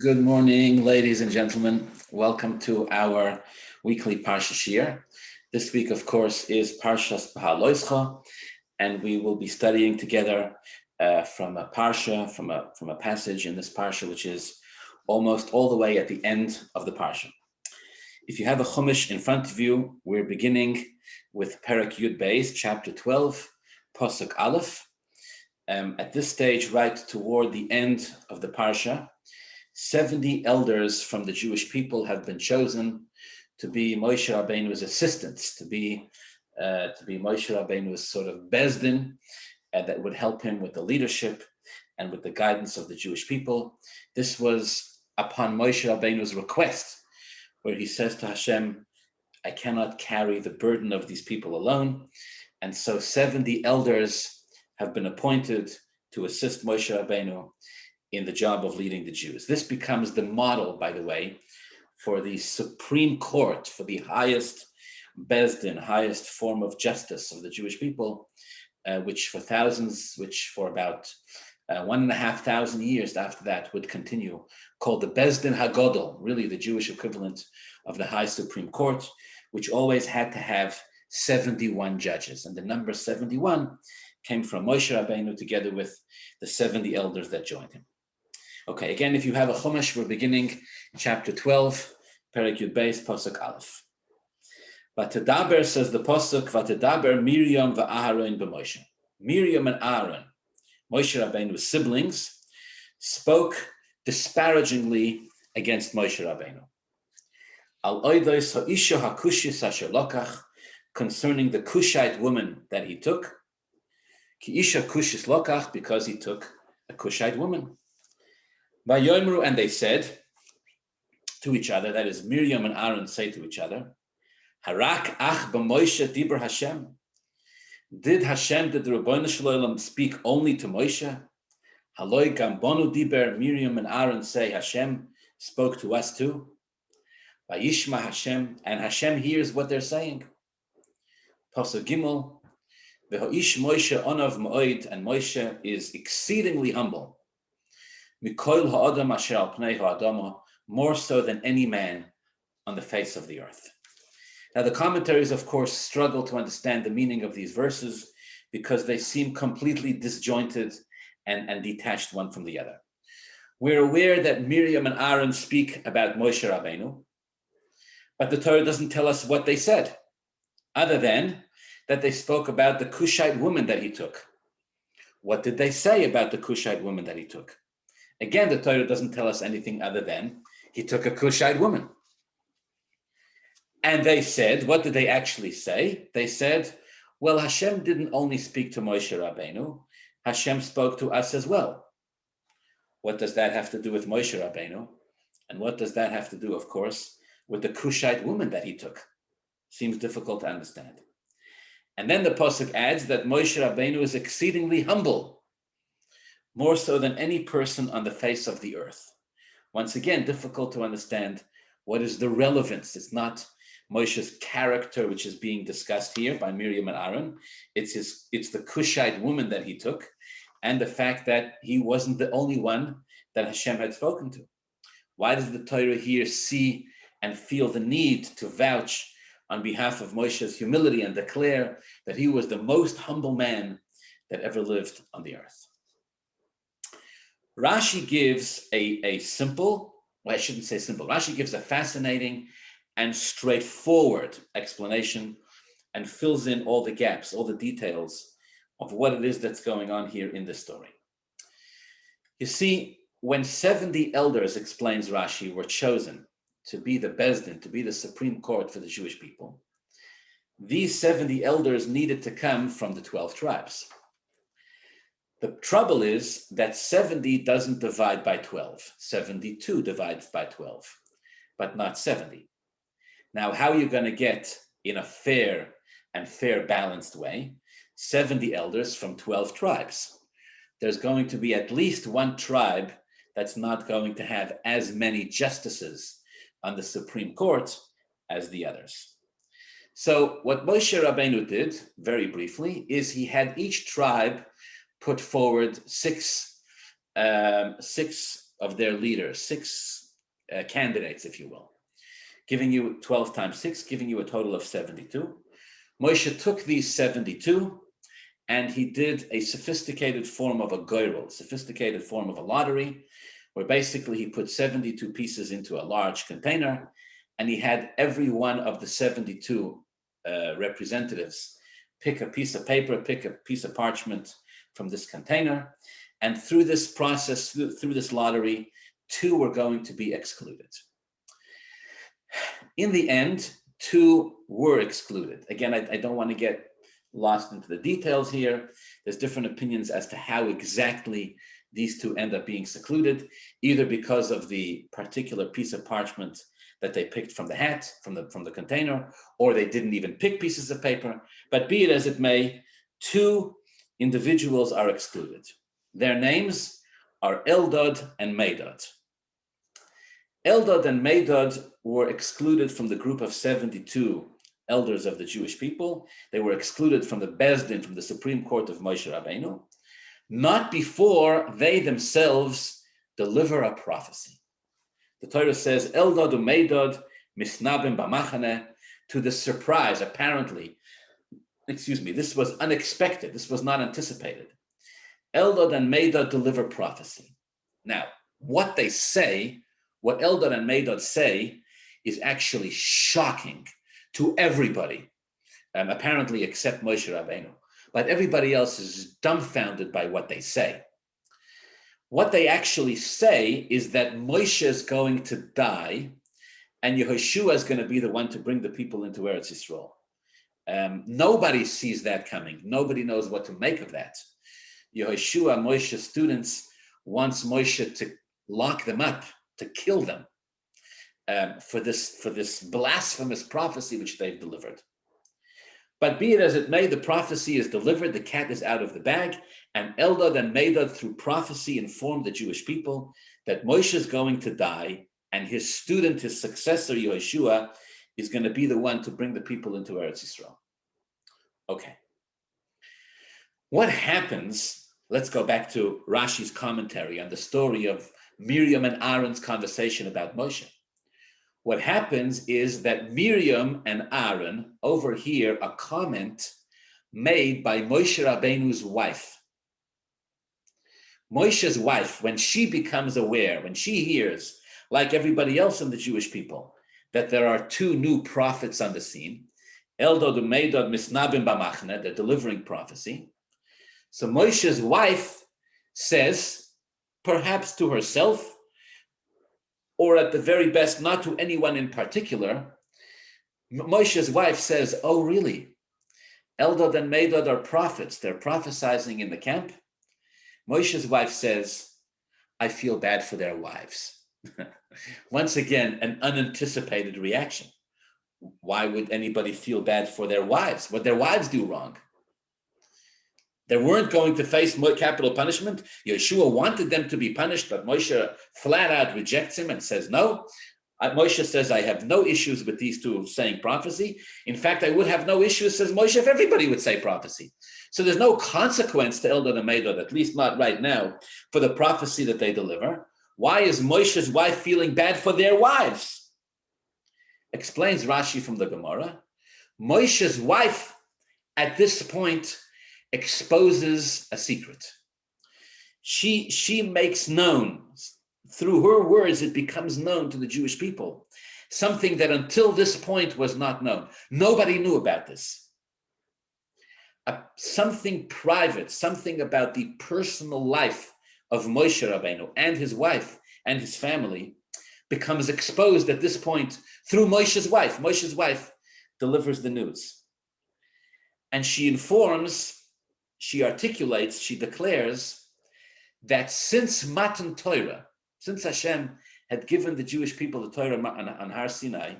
Good morning, ladies and gentlemen. Welcome to our weekly Parsha Shiur. This week, of course, is Parshas Behaloischa, and we will be studying together from a Parsha, from a passage in this Parsha, which is almost all the way at the end of the Parsha. If you have a Chumash in front of you, we're beginning with Perek Yud Beis, chapter 12, Pasuk Aleph. At this stage, right toward the end of the Parsha, 70 elders from the Jewish people have been chosen to be Moshe Rabbeinu's assistants, to be Moshe Rabbeinu's sort of bezdin, that would help him with the leadership and with the guidance of the Jewish people. This was upon Moshe Rabbeinu's request, where he says to Hashem, I cannot carry the burden of these people alone. And so 70 elders have been appointed to assist Moshe Rabbeinu in the job of leading the Jews. This becomes the model, by the way, for the Supreme Court, for the highest bezdin, highest form of justice of the Jewish people, which for about 1,500 years after that would continue, called the Bezdin Hagodol, really the Jewish equivalent of the High Supreme Court, which always had to have 71 judges. And the number 71 came from Moshe Rabbeinu together with the 70 elders that joined him. Okay, again, if you have a Chumash, we're beginning chapter 12, Perek Yud Beis, Pasuk Aleph. Vatedaber, says the Pasuk, Vatedaber Miriam va'Aaron b'Moshe. Miriam and Aaron, Moshe Rabbeinu's siblings, spoke disparagingly against Moshe Rabbeinu. Al oidos ha'isha ha'kushis asher lokach, concerning the Cushite woman that he took. Ki isha kushis lokach, because he took a Cushite woman. Vayomru, and they said to each other, that is, Miriam and Aaron say to each other, Harak ach b'Moshe dibur Hashem. Did the Rebbeinu Shalom speak only to Moshe? Haloi gambonu diber, Miriam and Aaron say, Hashem spoke to us too. Vayishma Hashem, and Hashem hears what they're saying. Pasuk Gimel, V'ho'ish Moshe onav ma'od, and Moshe is exceedingly humble. Mikol ha'adam asher al pnei ha'adama, more so than any man on the face of the earth. Now the commentaries, of course, struggle to understand the meaning of these verses because they seem completely disjointed and detached one from the other. We're aware that Miriam and Aaron speak about Moshe Rabbeinu, but the Torah doesn't tell us what they said, other than that they spoke about the Cushite woman that he took. What did they say about the Cushite woman that he took? Again, the Torah doesn't tell us anything other than he took a Cushite woman. And they said, what did they actually say? They said, well, Hashem didn't only speak to Moshe Rabbeinu, Hashem spoke to us as well. What does that have to do with Moshe Rabbeinu? And what does that have to do, of course, with the Cushite woman that he took? Seems difficult to understand. And then the Pasuk adds that Moshe Rabbeinu is exceedingly humble, more so than any person on the face of the earth. Once again, difficult to understand what is the relevance. It's not Moshe's character which is being discussed here by Miriam and Aaron. It's the Cushite woman that he took, and the fact that he wasn't the only one that Hashem had spoken to. Why does the Torah here see and feel the need to vouch on behalf of Moshe's humility and declare that he was the most humble man that ever lived on the earth? Rashi gives a simple, well, I shouldn't say simple, Rashi gives a fascinating and straightforward explanation and fills in all the gaps, all the details of what it is that's going on here in this story. You see, when 70 elders, explains Rashi, were chosen to be the Bezdin, to be the Supreme Court for the Jewish people, these 70 elders needed to come from the 12 tribes. The trouble is that 70 doesn't divide by 12. 72 divides by 12, but not 70. Now, how are you going to get, in a fair balanced way, 70 elders from 12 tribes? There's going to be at least one tribe that's not going to have as many justices on the Supreme Court as the others. So what Moshe Rabbeinu did, very briefly, is he had each tribe put forward six of their leaders, 6 candidates, if you will, giving you 12 times 6, giving you a total of 72. Moshe took these 72 and he did a sophisticated form of a goyrel, sophisticated form of a lottery, where basically he put 72 pieces into a large container, and he had every one of the 72 representatives pick a piece of paper, pick a piece of parchment from this container, and through this process, through this lottery, 2 were going to be excluded. In the end, 2 were excluded. Again, I don't want to get lost into the details here. There's different opinions as to how exactly these 2 end up being secluded, either because of the particular piece of parchment that they picked from the hat, from the container, or they didn't even pick pieces of paper. But be it as it may, 2 individuals are excluded. Their names are Eldad and Medad. Eldad and Medad were excluded from the group of 72 elders of the Jewish people. They were excluded from the Beis Din, from the Supreme Court of Moshe Rabbeinu, not before they themselves deliver a prophecy. The Torah says, Eldad u'Medad misnabim b'machane, to the surprise, apparently, this was unexpected, this was not anticipated. Eldad and Medad deliver prophecy. Now, what they say, what Eldad and Medad say, is actually shocking to everybody, apparently except Moshe Rabbeinu. But everybody else is dumbfounded by what they say. What they actually say is that Moshe is going to die and Yehoshua is going to be the one to bring the people into Eretz Yisrael. Nobody sees that coming. Nobody knows what to make of that. Yehoshua, Moshe's students, wants Moshe to lock them up, to kill them for this blasphemous prophecy which they've delivered. But be it as it may, the prophecy is delivered, the cat is out of the bag, and Eldad and Medad, through prophecy, informed the Jewish people that Moshe is going to die, and his student, his successor, Yehoshua, is going to be the one to bring the people into Eretz Yisrael. Okay. What happens, let's go back to Rashi's commentary on the story of Miriam and Aaron's conversation about Moshe. What happens is that Miriam and Aaron overhear a comment made by Moshe Rabbeinu's wife. Moshe's wife, when she becomes aware, when she hears, like everybody else in the Jewish people, that there are 2 new prophets on the scene, Eldad and Medad misnabim b'machne, they're delivering prophecy. So Moshe's wife says, perhaps to herself, or at the very best, not to anyone in particular, Moshe's wife says, oh, really? Eldad and Medad are prophets. They're prophesying in the camp. Moshe's wife says, I feel bad for their wives. Once again, an unanticipated reaction. Why would anybody feel bad for their wives? What their wives do wrong? They weren't going to face capital punishment. Yeshua wanted them to be punished, but Moshe flat out rejects him and says, no. Moshe says, I have no issues with these 2 saying prophecy. In fact, I would have no issues, says Moshe, if everybody would say prophecy. So there's no consequence to Eldad and Medad, at least not right now, for the prophecy that they deliver. Why is Moshe's wife feeling bad for their wives? Explains Rashi from the Gemara. Moshe's wife, at this point, exposes a secret. She makes known, through her words, it becomes known to the Jewish people, something that until this point was not known. Nobody knew about this. Something private, something about the personal life of Moshe Rabbeinu and his wife and his family becomes exposed at this point through Moshe's wife. Moshe's wife delivers the news. And she informs, she articulates, she declares that since Matan Torah, since Hashem had given the Jewish people the Torah on Har Sinai,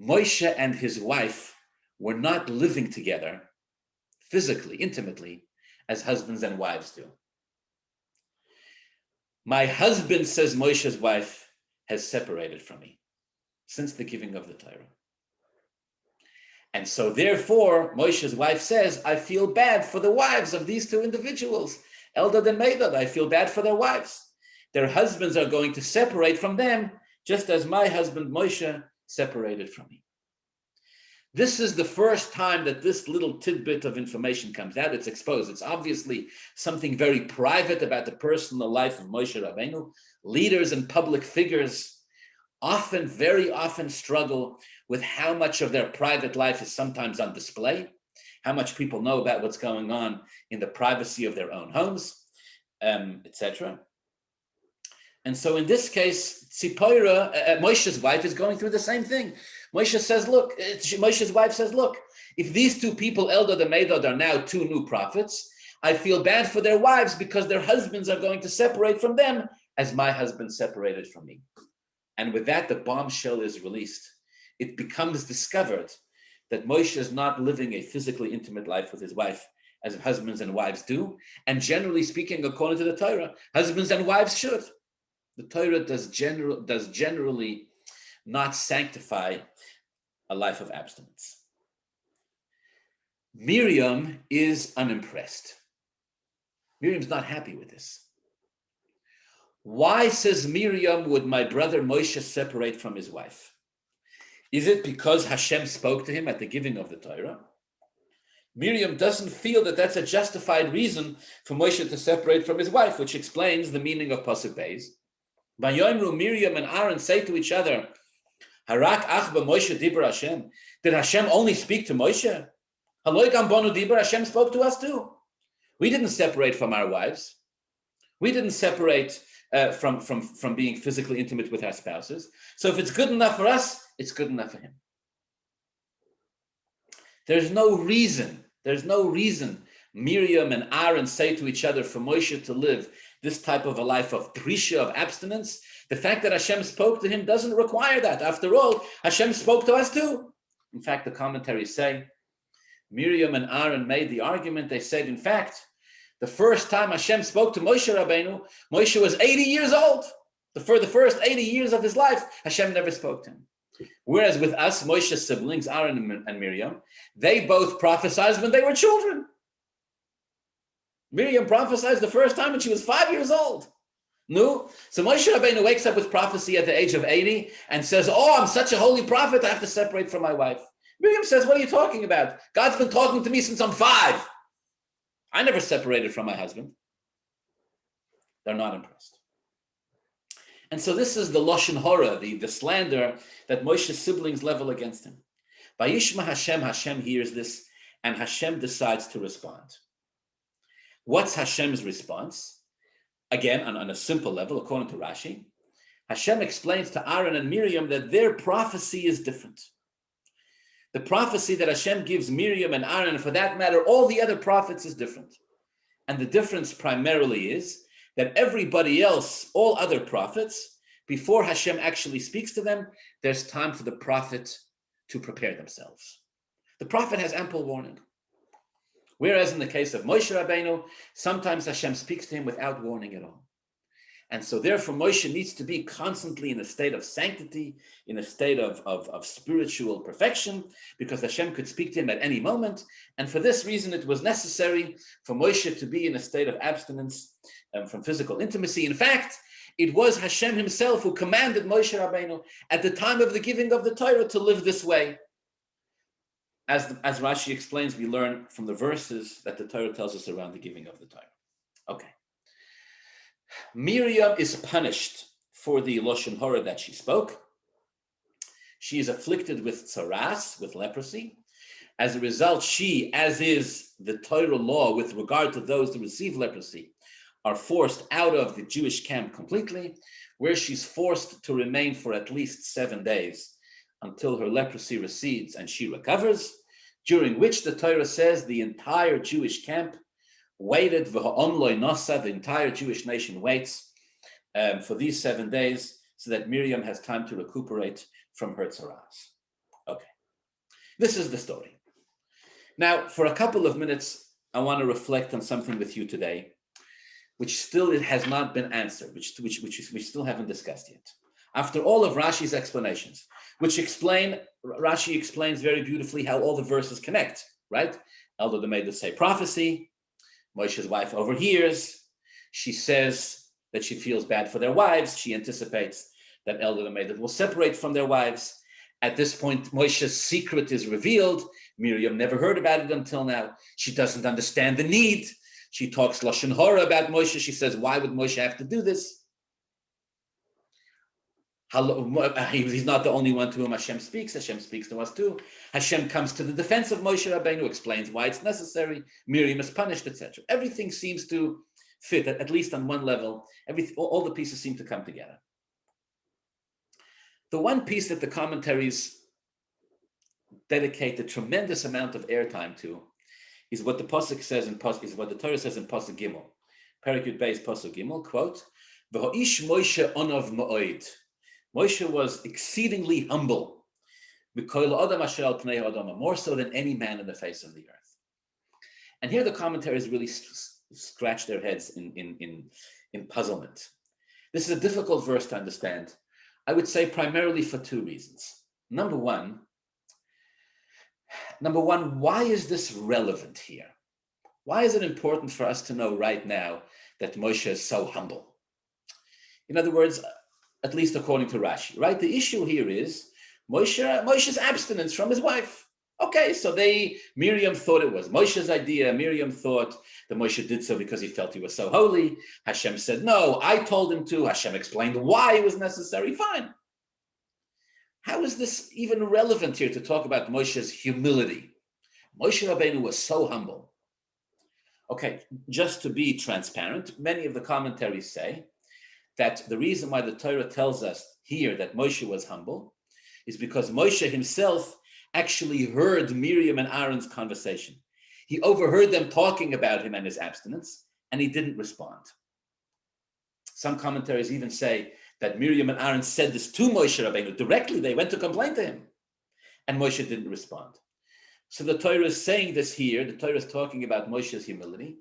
Moshe and his wife were not living together physically, intimately, as husbands and wives do. My husband, says Moshe's wife, has separated from me since the giving of the Torah. And so therefore, Moshe's wife says, I feel bad for the wives of these 2 individuals, Eldad and Medad. I feel bad for their wives. their husbands are going to separate from them, just as my husband Moshe separated from me. This is the first time that this little tidbit of information comes out. It's exposed. It's obviously something very private about the personal life of Moshe Rabbeinu. Leaders and public figures very often struggle with how much of their private life is sometimes on display, how much people know about what's going on in the privacy of their own homes, etc. And so in this case, Tzipora, Moshe's wife, is going through the same thing. Moshe's wife says, look, if these two people, Eldad and Medad, are now two new prophets, I feel bad for their wives because their husbands are going to separate from them as my husband separated from me. And with that, the bombshell is released. It becomes discovered that Moshe is not living a physically intimate life with his wife as husbands and wives do. And generally speaking, according to the Torah, husbands and wives should. The Torah does generally not sanctify a life of abstinence. Miriam is unimpressed. Miriam's not happy with this. Why, says Miriam, would my brother Moshe separate from his wife? Is it because Hashem spoke to him at the giving of the Torah? Miriam doesn't feel that that's a justified reason for Moshe to separate from his wife, which explains the meaning of Pasuk Beis. Vayomru, Miriam and Aaron say to each other, Harak ach b'Moshe dibur Hashem. Did Hashem only speak to Moshe? Haloi gam bonu dibur, Hashem spoke to us too. We didn't separate from our wives. We didn't separate from being physically intimate with our spouses. So if it's good enough for us, it's good enough for him. There's no reason Miriam and Aaron say to each other for Moshe to live this type of a life of prisha, of abstinence. The fact that Hashem spoke to him doesn't require that. After all, Hashem spoke to us too. In fact, the commentaries say, Miriam and Aaron made the argument. They said, in fact, the first time Hashem spoke to Moshe Rabbeinu, Moshe was 80 years old. For the first 80 years of his life, Hashem never spoke to him. Whereas with us, Moshe's siblings, Aaron and Miriam, they both prophesied when they were children. Miriam prophesied the first time when she was 5 years old. No? So Moshe Rabbeinu wakes up with prophecy at the age of 80 and says, oh, I'm such a holy prophet, I have to separate from my wife. Miriam says, what are you talking about? God's been talking to me since I'm 5. I never separated from my husband. They're not impressed. And so this is the Lashon Hora, the slander that Moshe's siblings level against him. Vayishma Hashem, Hashem hears this, and Hashem decides to respond. What's Hashem's response? Again, on a simple level, according to Rashi, Hashem explains to Aaron and Miriam that their prophecy is different. The prophecy that Hashem gives Miriam and Aaron, and for that matter, all the other prophets, is different. And the difference primarily is that everybody else, all other prophets, before Hashem actually speaks to them, there's time for the prophet to prepare themselves. The prophet has ample warning. Whereas in the case of Moshe Rabbeinu, sometimes Hashem speaks to him without warning at all. And so therefore Moshe needs to be constantly in a state of sanctity, in a state of spiritual perfection, because Hashem could speak to him at any moment. And for this reason, it was necessary for Moshe to be in a state of abstinence from physical intimacy. In fact, it was Hashem himself who commanded Moshe Rabbeinu at the time of the giving of the Torah to live this way. As Rashi explains, we learn from the verses that the Torah tells us around the giving of the Torah. Okay. Miriam is punished for the Lashon Hora that she spoke. She is afflicted with tsaras, with leprosy. As a result, she, as is the Torah law with regard to those who receive leprosy, are forced out of the Jewish camp completely, where she's forced to remain for at least 7 days until her leprosy recedes and she recovers, during which the Torah says the entire Jewish camp waited, the entire Jewish nation waits for these 7 days so that Miriam has time to recuperate from her tsaras. Okay, this is the story. Now, for a couple of minutes, I want to reflect on something with you today, which still it has not been answered, which we still haven't discussed yet. After all of Rashi's explanations, Rashi explains very beautifully how all the verses connect, right? Eldad made the say prophecy. Moshe's wife overhears. She says that she feels bad for their wives. She anticipates that elderly maid will separate from their wives. At this point, Moshe's secret is revealed. Miriam never heard about it until now. She doesn't understand the need. She talks Lashon Hora about Moshe. She says, why would Moshe have to do this? He's not the only one to whom Hashem speaks. Hashem speaks to us too. Hashem comes to the defense of Moshe Rabbeinu, explains why it's necessary. Miriam is punished, etc. Everything seems to fit, at least on one level. All the pieces seem to come together. The one piece that the commentaries dedicate a tremendous amount of airtime to is what the pasuk says is what the Torah says in pasuk Gimel, Perek Yud Beis pasuk Gimel, quote, "V'ho'ish Moshe onav ma'od." Moshe was exceedingly humble, more so than any man in the face of the earth. And here the commentaries really scratch their heads in puzzlement. This is a difficult verse to understand, I would say primarily for two reasons. Number one, why is this relevant here? Why is it important for us to know right now that Moshe is so humble? In other words, at least according to Rashi, right? The issue here is Moshe's abstinence from his wife. Okay, so Miriam thought it was Moshe's idea. Miriam thought that Moshe did so because he felt he was so holy. Hashem said, no, I told him to. Hashem explained why it was necessary. Fine. How is this even relevant here to talk about Moshe's humility? Moshe Rabbeinu was so humble. Okay, just to be transparent, many of the commentaries say that the reason why the Torah tells us here that Moshe was humble is because Moshe himself actually heard Miriam and Aaron's conversation. He overheard them talking about him and his abstinence, and he didn't respond. Some commentaries even say that Miriam and Aaron said this to Moshe Rabbeinu directly. They went to complain to him, and Moshe didn't respond. So the Torah is saying this here. The Torah is talking about Moshe's humility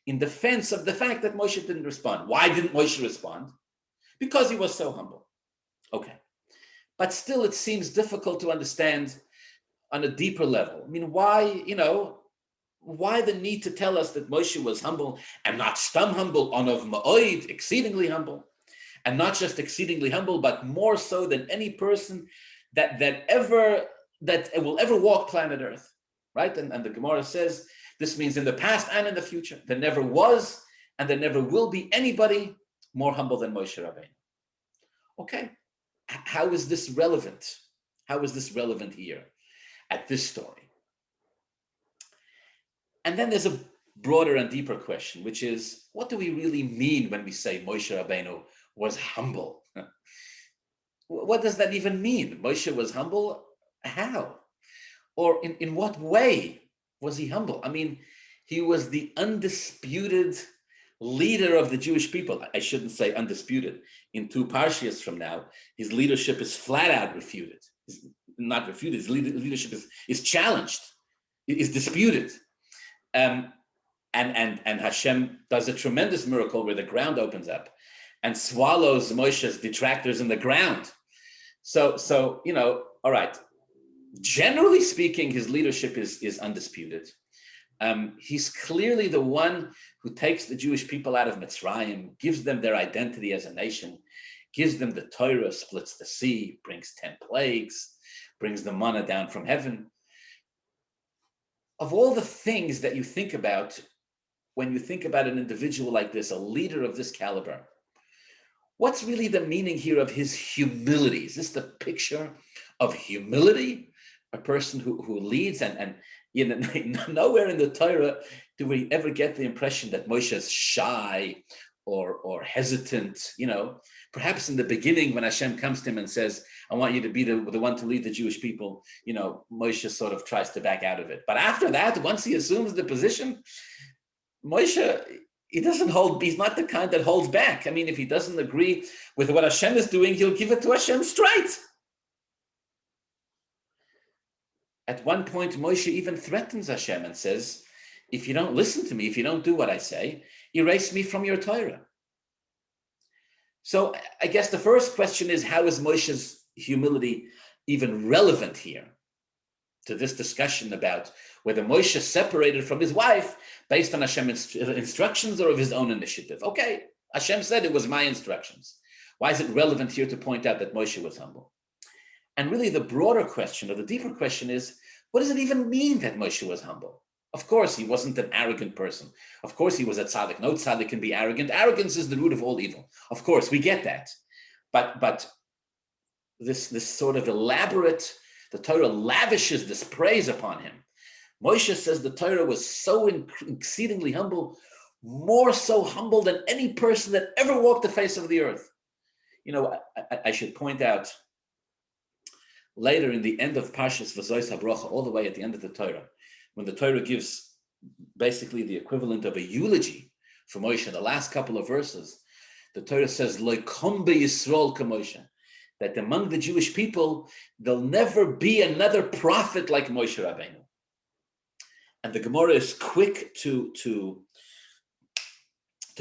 in defense of the fact that Moshe didn't respond. Why didn't Moshe respond? Because he was so humble. Okay. But still, it seems difficult to understand on a deeper level. I mean, why the need to tell us that Moshe was humble and not stum humble, onav ma'od, exceedingly humble, and not just exceedingly humble, but more so than any person that will ever walk planet Earth, right? And the Gemara says this means in the past and in the future. There never was and there never will be anybody more humble than Moshe Rabbeinu. Okay, how is this relevant? How is this relevant here at this story? And then there's a broader and deeper question, which is, what do we really mean when we say Moshe Rabbeinu was humble? What does that even mean? Moshe was humble? How? Or in what way was he humble? I mean, he was the undisputed leader of the Jewish people. I shouldn't say undisputed. In 2 Parshias from now, his leadership is flat out refuted. Not refuted, his leadership is challenged, is disputed. And Hashem does a tremendous miracle where the ground opens up and swallows Moshe's detractors in the ground. So all right. Generally speaking, his leadership is undisputed. He's clearly the one who takes the Jewish people out of Mitzrayim, gives them their identity as a nation, gives them the Torah, splits the sea, brings 10 plagues, brings the manna down from heaven. Of all the things that you think about when you think about an individual like this, a leader of this caliber, what's really the meaning here of his humility? Is this the picture of humility? A person who leads and nowhere in the Torah do we ever get the impression that Moshe is shy or hesitant. Perhaps in the beginning when Hashem comes to him and says, I want you to be the one to lead the Jewish people, Moshe sort of tries to back out of it. But after that, once he assumes the position, Moshe, he's not the kind that holds back. I mean, if he doesn't agree with what Hashem is doing, he'll give it to Hashem straight. At one point, Moshe even threatens Hashem and says, if you don't listen to me, if you don't do what I say, erase me from your Torah. So I guess the first question is, how is Moshe's humility even relevant here to this discussion about whether Moshe separated from his wife based on Hashem's instructions or of his own initiative? Okay, Hashem said it was my instructions. Why is it relevant here to point out that Moshe was humble? And really the broader question, or the deeper question is, what does it even mean that Moshe was humble? Of course, he wasn't an arrogant person. Of course, he was a tzaddik. No tzaddik can be arrogant. Arrogance is the root of all evil. Of course, we get that. But this sort of elaborate, the Torah lavishes this praise upon him. Moshe says the Torah was so exceedingly humble, more so humble than any person that ever walked the face of the earth. You know, I should point out, later in the end of Parshas V'zois HaBrocha, all the way at the end of the Torah, when the Torah gives basically the equivalent of a eulogy for Moshe, in the last couple of verses, the Torah says, Lo kom beYisrael k'Moshe, that among the Jewish people, there'll never be another prophet like Moshe Rabbeinu. And the Gemara is quick to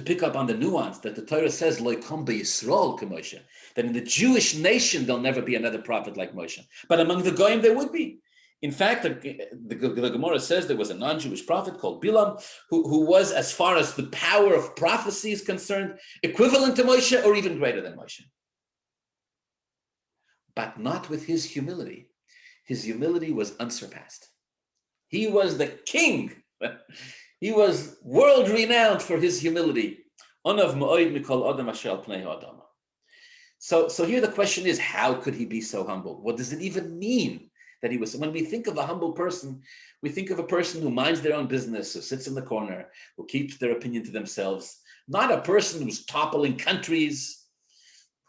pick up on the nuance that the Torah says, Lo kom beYisrael k'Moshe, that in the Jewish nation, there'll never be another prophet like Moshe. But among the Goyim, there would be. In fact, the Gemara says there was a non-Jewish prophet called Bilam, who was, as far as the power of prophecy is concerned, equivalent to Moshe or even greater than Moshe. But not with his humility. His humility was unsurpassed. He was the king. He was world renowned for his humility. So here the question is, how could he be so humble? What does it even mean that he was? When we think of a humble person, we think of a person who minds their own business, who sits in the corner, who keeps their opinion to themselves, not a person who's toppling countries,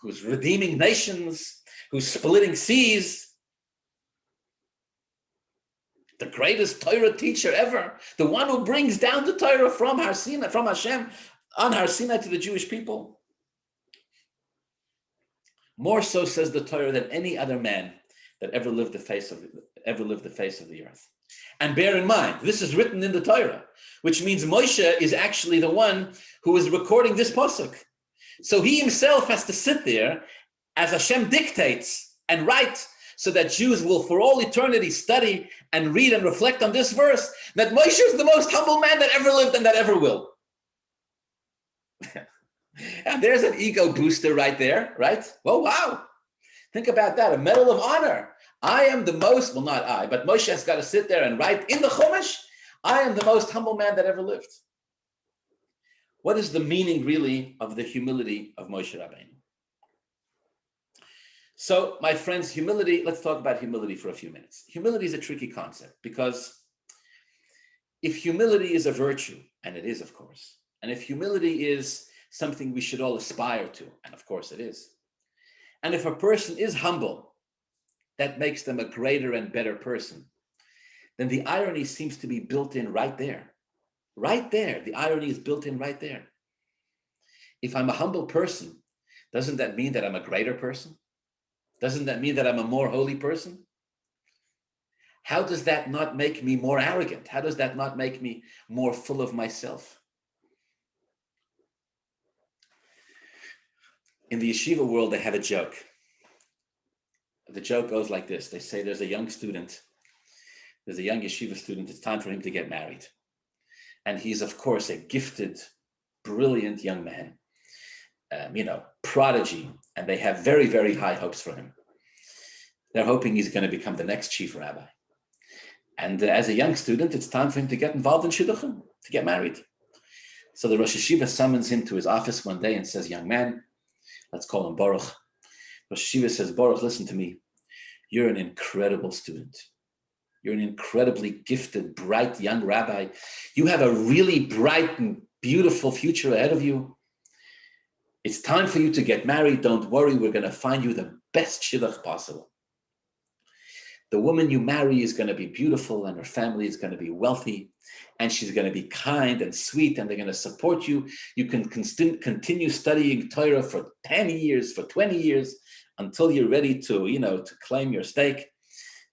who's redeeming nations, who's splitting seas. The greatest Torah teacher ever, the one who brings down the Torah from Har Sinai, from Hashem on Har Sinai to the Jewish people. More so, says the Torah, than any other man that ever lived the face of the earth. And bear in mind, this is written in the Torah, which means Moshe is actually the one who is recording this pasuk. So he himself has to sit there as Hashem dictates and write, so that Jews will for all eternity study and read and reflect on this verse, that Moshe is the most humble man that ever lived and that ever will. And there's an ego booster right there, right? Oh, wow. Think about that, a medal of honor. I am the most, well, not I, but Moshe has got to sit there and write in the Chumash, I am the most humble man that ever lived. What is the meaning really of the humility of Moshe Rabbeinu? So, my friends, humility, let's talk about humility for a few minutes. Humility is a tricky concept because if humility is a virtue, and it is, of course, and if humility is something we should all aspire to, and of course it is, and if a person is humble, that makes them a greater and better person, then the irony seems to be built in right there. Right there, the irony is built in right there. If I'm a humble person, doesn't that mean that I'm a greater person? Doesn't that mean that I'm a more holy person? How does that not make me more arrogant? How does that not make me more full of myself? In the yeshiva world, they have a joke. The joke goes like this. They say there's a young yeshiva student, it's time for him to get married. And he's, of course, a gifted, brilliant young man. Prodigy, and they have very, very high hopes for him. They're hoping he's going to become the next chief rabbi. And as a young student, it's time for him to get involved in shidduchim, to get married. So the Rosh Yeshiva summons him to his office one day and says, young man, let's call him Baruch. Rosh Yeshiva says, Baruch, listen to me. You're an incredible student. You're an incredibly gifted, bright young rabbi. You have a really bright and beautiful future ahead of you. It's time for you to get married. Don't worry, we're going to find you the best shidduch possible. The woman you marry is going to be beautiful and her family is going to be wealthy and she's going to be kind and sweet and they're going to support you. You can continue studying Torah for 10 years, for 20 years, until you're ready to claim your stake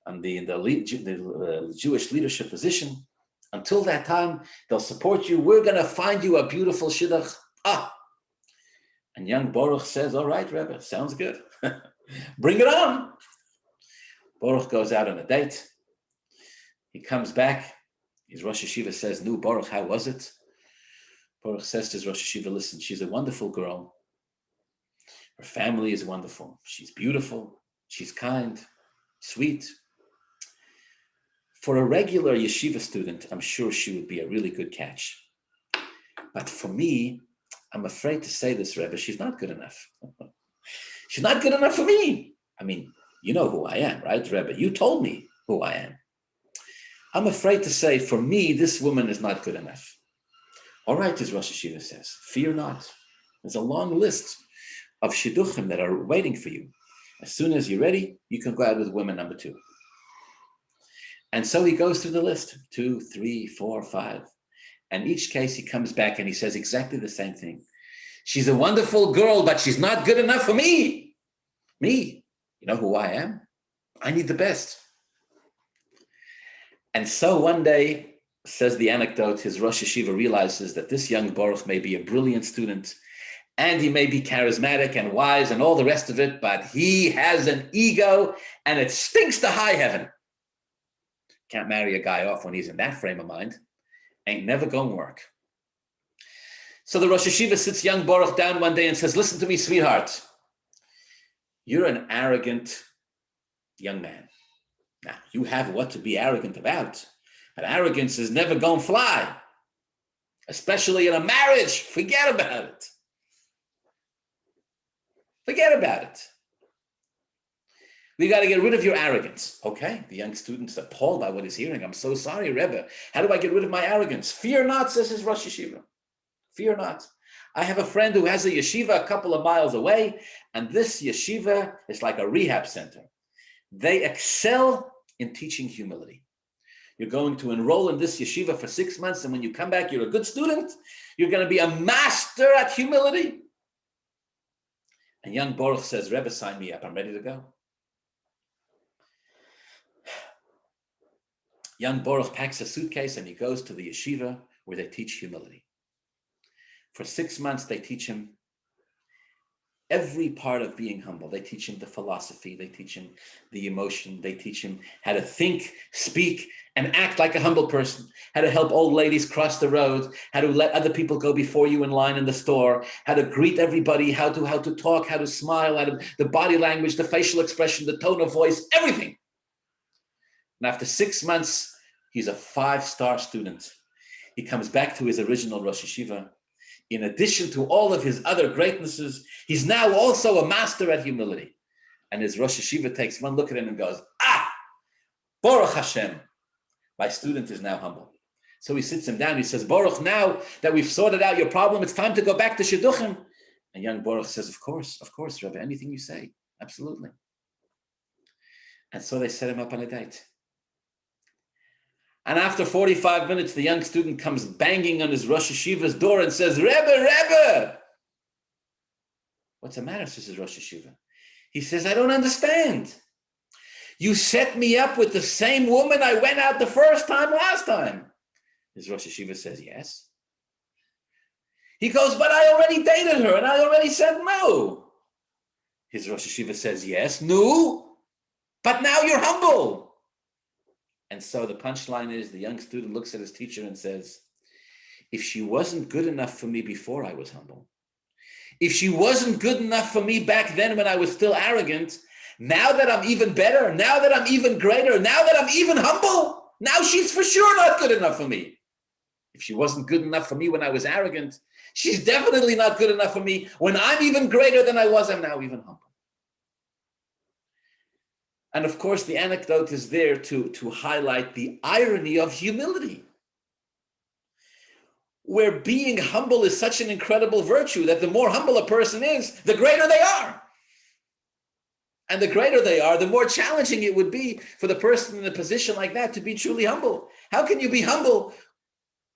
in the Jewish leadership position. Until that time, they'll support you. We're going to find you a beautiful shidduch. And young Baruch says, all right, Rebbe, sounds good. Bring it on. Baruch goes out on a date. He comes back. His Rosh Yeshiva says, no, Baruch, how was it? Baruch says to his Rosh Hashiva, listen, she's a wonderful girl. Her family is wonderful. She's beautiful. She's kind, sweet. For a regular yeshiva student, I'm sure she would be a really good catch. But for me, I'm afraid to say this, Rebbe, she's not good enough. She's not good enough for me. I mean, you know who I am, right, Rebbe? You told me who I am. I'm afraid to say, for me, this woman is not good enough. All right, as Rosh Hashiva says, fear not. There's a long list of shidduchim that are waiting for you. As soon as you're ready, you can go out with woman number 2. And so he goes through the list, 2, 3, 4, 5. And each case he comes back and he says exactly the same thing. She's a wonderful girl, but she's not good enough for me. Me. You know who I am? I need the best. And so one day, says the anecdote, his Rosh Hashiva realizes that this young Baruch may be a brilliant student and he may be charismatic and wise and all the rest of it, but he has an ego and it stinks to high heaven. Can't marry a guy off when he's in that frame of mind. Ain't never gonna work. So the Rosh Hashiva sits young Baruch down one day and says, listen to me, sweetheart. You're an arrogant young man. Now, you have what to be arrogant about. But arrogance is never gonna fly. Especially in a marriage. Forget about it. Forget about it. We got to get rid of your arrogance. Okay, the young student's appalled by what he's hearing. I'm so sorry, Rebbe. How do I get rid of my arrogance? Fear not, says his Rosh Hashiva. Fear not. I have a friend who has a yeshiva a couple of miles away, and this yeshiva is like a rehab center. They excel in teaching humility. You're going to enroll in this yeshiva for 6 months, and when you come back, you're a good student. You're going to be a master at humility. And young Baruch says, Rebbe, sign me up. I'm ready to go. Young Baruch packs a suitcase and he goes to the yeshiva where they teach humility. For 6 months, they teach him every part of being humble. They teach him the philosophy. They teach him the emotion. They teach him how to think, speak, and act like a humble person, how to help old ladies cross the road, how to let other people go before you in line in the store, how to greet everybody, how to talk, how to smile, the body language, the facial expression, the tone of voice, everything. And after 6 months, he's a 5-star student. He comes back to his original Rosh Hashiva. In addition to all of his other greatnesses, he's now also a master at humility. And his Rosh Hashiva takes one look at him and goes, Baruch Hashem, my student is now humble. So he sits him down. He says, Baruch, now that we've sorted out your problem, it's time to go back to Shidduchim. And young Baruch says, of course, Rebbe, anything you say, absolutely. And so they set him up on a date. And after 45 minutes, the young student comes banging on his Rosh Hashiva's door and says, Rebbe. What's the matter, says his Rosh Hashiva. He says, I don't understand. You set me up with the same woman I went out the first time last time. His Rosh Hashiva says, yes. He goes, but I already dated her and I already said no. His Rosh Hashiva says, yes, no, but now you're humble. And so the punchline is the young student looks at his teacher and says, if she wasn't good enough for me before I was humble, if she wasn't good enough for me back then when I was still arrogant, now that I'm even better, now that I'm even greater, now that I'm even humble, now she's for sure not good enough for me. If she wasn't good enough for me when I was arrogant, she's definitely not good enough for me when I'm even greater than I was, I'm now even humble. And of course, the anecdote is there to highlight the irony of humility, where being humble is such an incredible virtue that the more humble a person is, the greater they are. And the greater they are, the more challenging it would be for the person in a position like that to be truly humble. How can you be humble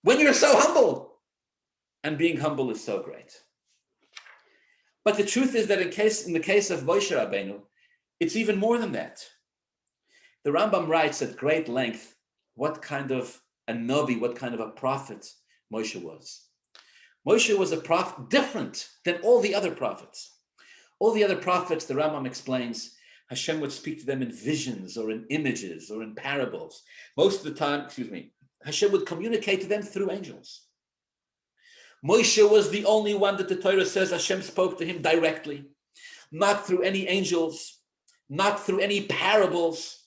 when you're so humble? And being humble is so great. But the truth is that in the case of Moshe Rabbeinu, it's even more than that. The Rambam writes at great length what kind of a Navi, what kind of a prophet Moshe was. Moshe was a prophet different than all the other prophets. All the other prophets, the Rambam explains, Hashem would speak to them in visions or in images or in parables. Most of the time, Hashem would communicate to them through angels. Moshe was the only one that the Torah says Hashem spoke to him directly, not through any angels, not through any parables.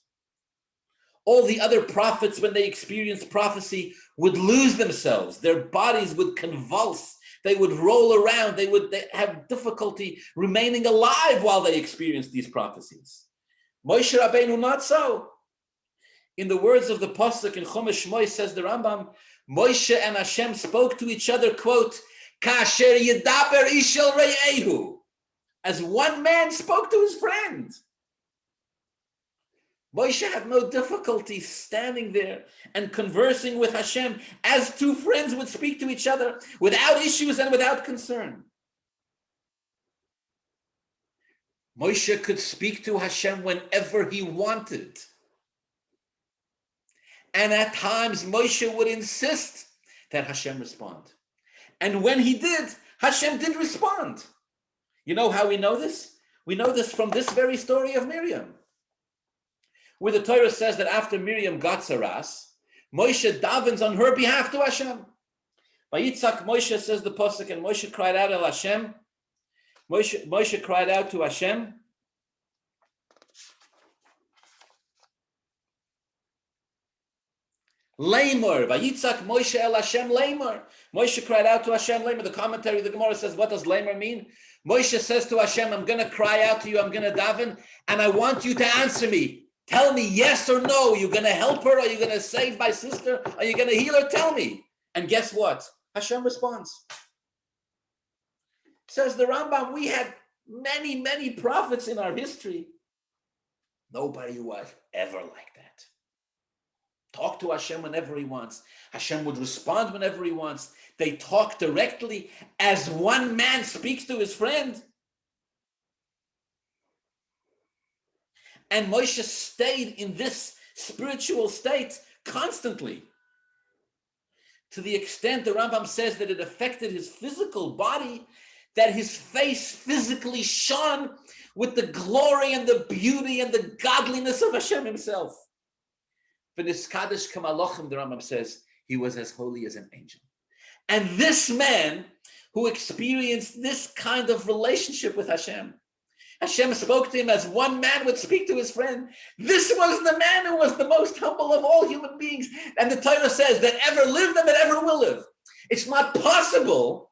All the other prophets, when they experienced prophecy, would lose themselves. Their bodies would convulse. They would roll around. They have difficulty remaining alive while they experienced these prophecies. Moshe Rabbeinu, not so. In the words of the Pasuk in Chumash Shmos, says the Rambam, Moshe and Hashem spoke to each other, quote, Kasher yedaber ishel re'ehu, as one man spoke to his friend. Moshe had no difficulty standing there and conversing with Hashem as two friends would speak to each other without issues and without concern. Moshe could speak to Hashem whenever he wanted. And at times, Moshe would insist that Hashem respond. And when he did, Hashem did respond. You know how we know this? We know this from this very story of Miriam, where the Torah says that after Miriam got Saras, Moshe davens on her behalf to Hashem. By Yitzhak, Moshe, says the Pasuk, and Moshe cried out to Hashem. Moshe cried out to Hashem. Lamor, Vayitzak Moshe el Hashem Lamor. Moshe cried out to Hashem Lamor. The commentary of the Gemara says, what does Lamor mean? Moshe says to Hashem, I'm going to cry out to you, I'm going to daven, and I want you to answer me. Tell me yes or no. You're going to help her? Are you going to save my sister? Are you going to heal her? Tell me. And guess what? Hashem responds. Says the Rambam, we had many, many prophets in our history. Nobody was ever like that. Talk to Hashem whenever he wants. Hashem would respond whenever he wants. They talk directly as one man speaks to his friend. And Moshe stayed in this spiritual state constantly, to the extent the Rambam says that it affected his physical body, that his face physically shone with the glory and the beauty and the godliness of Hashem himself. V'niskadish kamalochem, the Rambam says, he was as holy as an angel. And this man who experienced this kind of relationship with Hashem, Hashem spoke to him as one man would speak to his friend. This was the man who was the most humble of all human beings. And the Torah says that ever lived and that ever will live. It's not possible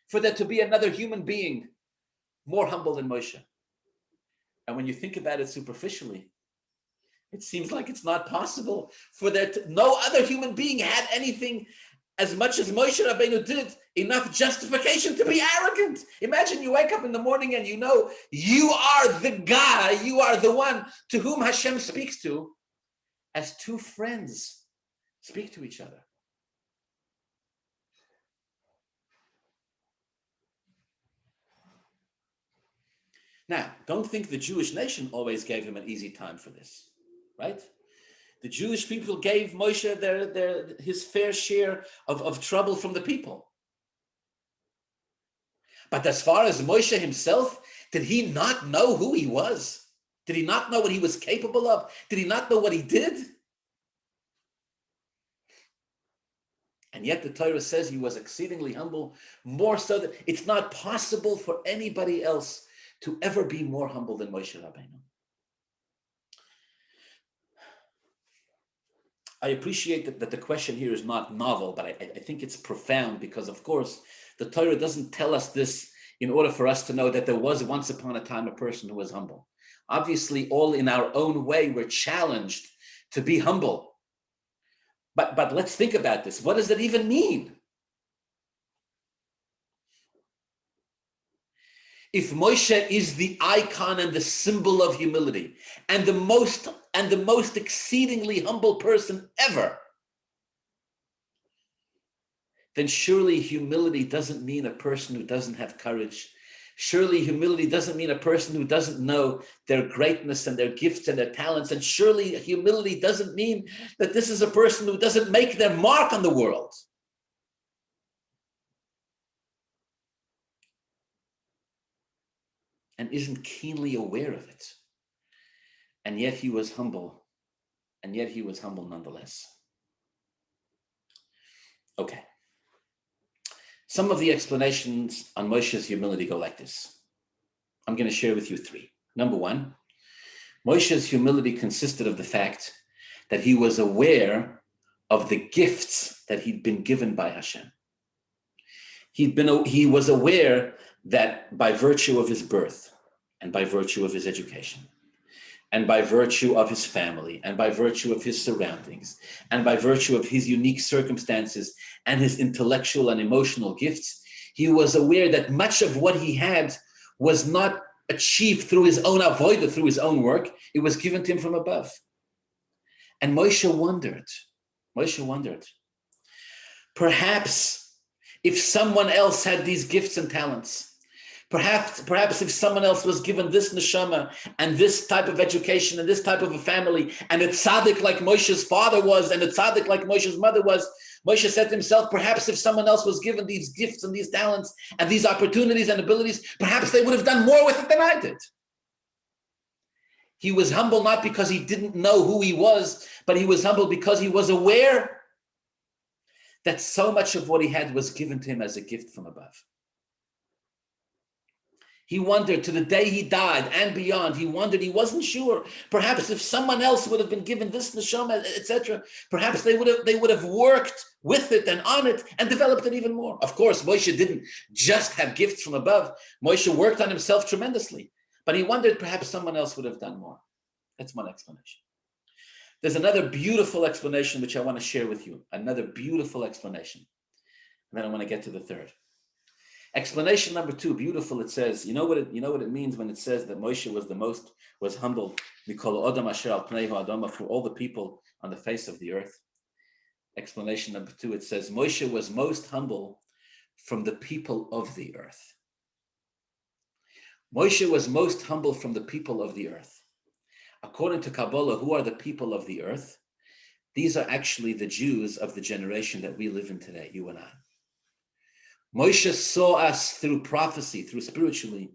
for there to be another human being more humble than Moshe. And when you think about it superficially, it seems like it's not possible for no other human being had anything as much as Moshe Rabbeinu did, enough justification to be arrogant. Imagine you wake up in the morning and you know you are the guy, you are the one to whom Hashem speaks to as two friends speak to each other. Now, don't think the Jewish nation always gave him an easy time for this, right? The Jewish people gave Moshe his fair share of trouble from the people. But as far as Moshe himself, did he not know who he was? Did he not know what he was capable of? Did he not know what he did? And yet the Torah says he was exceedingly humble, more so that it's not possible for anybody else to ever be more humble than Moshe Rabbeinu. I appreciate that the question here is not novel, but I think it's profound because, of course, the Torah doesn't tell us this in order for us to know that there was once upon a time a person who was humble. Obviously, all in our own way, we're challenged to be humble. But let's think about this. What does that even mean? If Moshe is the icon and the symbol of humility and the most exceedingly humble person ever, then surely humility doesn't mean a person who doesn't have courage. Surely humility doesn't mean a person who doesn't know their greatness and their gifts and their talents. And surely humility doesn't mean that this is a person who doesn't make their mark on the world. And isn't keenly aware of it. And yet he was humble. And yet he was humble nonetheless. Okay. Some of the explanations on Moshe's humility go like this. I'm going to share with you three. Number one, Moshe's humility consisted of the fact that he was aware of the gifts that he'd been given by Hashem. He was aware that by virtue of his birth, and by virtue of his education, and by virtue of his family, and by virtue of his surroundings, and by virtue of his unique circumstances and his intellectual and emotional gifts, he was aware that much of what he had was not achieved through his own avodah, through his own work. It was given to him from above. And Moshe wondered, perhaps if someone else had these gifts and talents, perhaps if someone else was given this neshama and this type of education and this type of a family, and a tzaddik like Moshe's father was, and a tzaddik like Moshe's mother was, Moshe said to himself, perhaps if someone else was given these gifts and these talents and these opportunities and abilities, perhaps they would have done more with it than I did. He was humble not because he didn't know who he was, but he was humble because he was aware that so much of what he had was given to him as a gift from above. He wondered to the day he died and beyond. He wondered, he wasn't sure. Perhaps if someone else would have been given this neshama, etc., perhaps they would have worked with it and on it and developed it even more. Of course, Moshe didn't just have gifts from above. Moshe worked on himself tremendously. But he wondered perhaps someone else would have done more. That's one explanation. There's another beautiful explanation which I want to share with you. Another beautiful explanation. And then I want to get to the third. Explanation number two, beautiful. It says, you know what it means when it says that Moshe was humble, Mikol Adam Asher Al Pnei Ha'adama, for all the people on the face of the earth. Explanation number two, it says Moshe was most humble from the people of the earth. Moshe was most humble from the people of the earth. According to Kabbalah, who are the people of the earth? These are actually the Jews of the generation that we live in today, you and I. Moshe saw us through prophecy, through spiritually,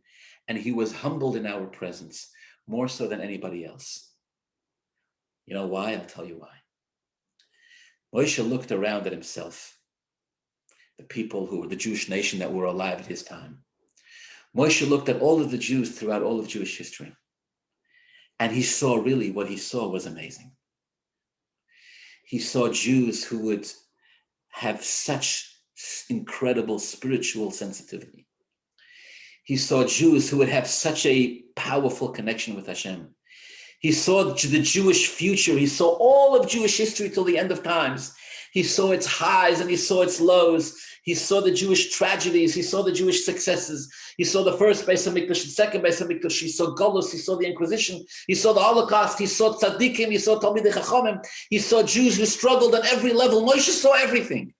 and he was humbled in our presence, more so than anybody else. You know why? I'll tell you why. Moshe looked around at himself, the people who were the Jewish nation that were alive at his time. Moshe looked at all of the Jews throughout all of Jewish history, and he saw really what he saw was amazing. He saw Jews who would have such incredible spiritual sensitivity. He saw Jews who would have such a powerful connection with Hashem. He saw the Jewish future. He saw all of Jewish history till the end of times. He saw its highs and he saw its lows. He saw the Jewish tragedies. He saw the Jewish successes. He saw the first Beis HaMikdash, the second Beis HaMikdash. He saw Golus. He saw the Inquisition. He saw the Holocaust. He saw Tzaddikim. He saw Talmidei Chachamim. He saw Jews who struggled on every level. Moshe saw everything.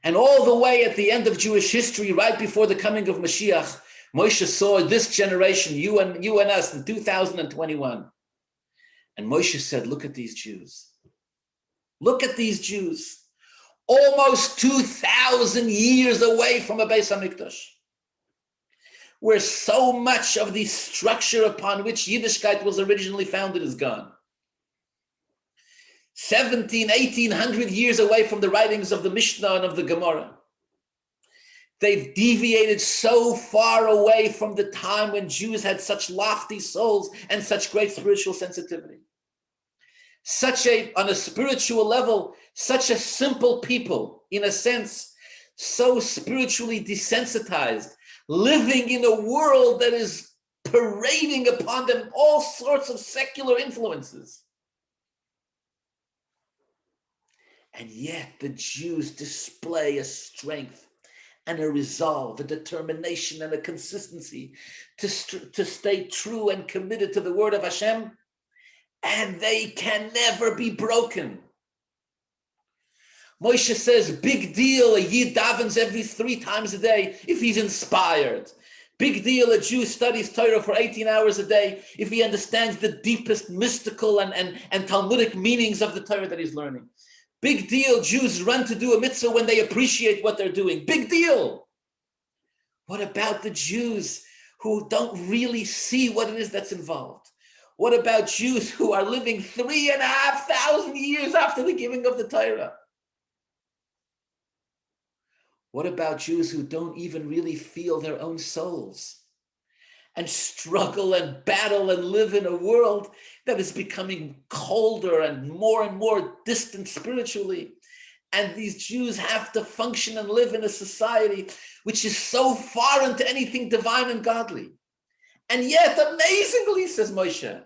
And all the way at the end of Jewish history, right before the coming of Mashiach, Moshe saw this generation, you and us, in 2021. And Moshe said, look at these Jews. Look at these Jews. Almost 2,000 years away from a Beis HaMikdash, where so much of the structure upon which Yiddishkeit was originally founded is gone. 1,800 years away from the writings of the Mishnah and of the Gemara. They've deviated so far away from the time when Jews had such lofty souls and such great spiritual sensitivity. On a spiritual level, such a simple people, in a sense, so spiritually desensitized, living in a world that is parading upon them all sorts of secular influences. And yet the Jews display a strength and a resolve, a determination and a consistency to stay true and committed to the word of Hashem, and they can never be broken. Moshe says, big deal, a Yid davens every 3 times a day if he's inspired. Big deal, a Jew studies Torah for 18 hours a day if he understands the deepest mystical and Talmudic meanings of the Torah that he's learning. Big deal, Jews run to do a mitzvah when they appreciate what they're doing. Big deal. What about the Jews who don't really see what it is that's involved? What about Jews who are living 3,500 years after the giving of the Torah? What about Jews who don't even really feel their own souls and struggle and battle and live in a world that is becoming colder and more distant spiritually? And these Jews have to function and live in a society which is so foreign to anything divine and godly. And yet, amazingly, says Moshe,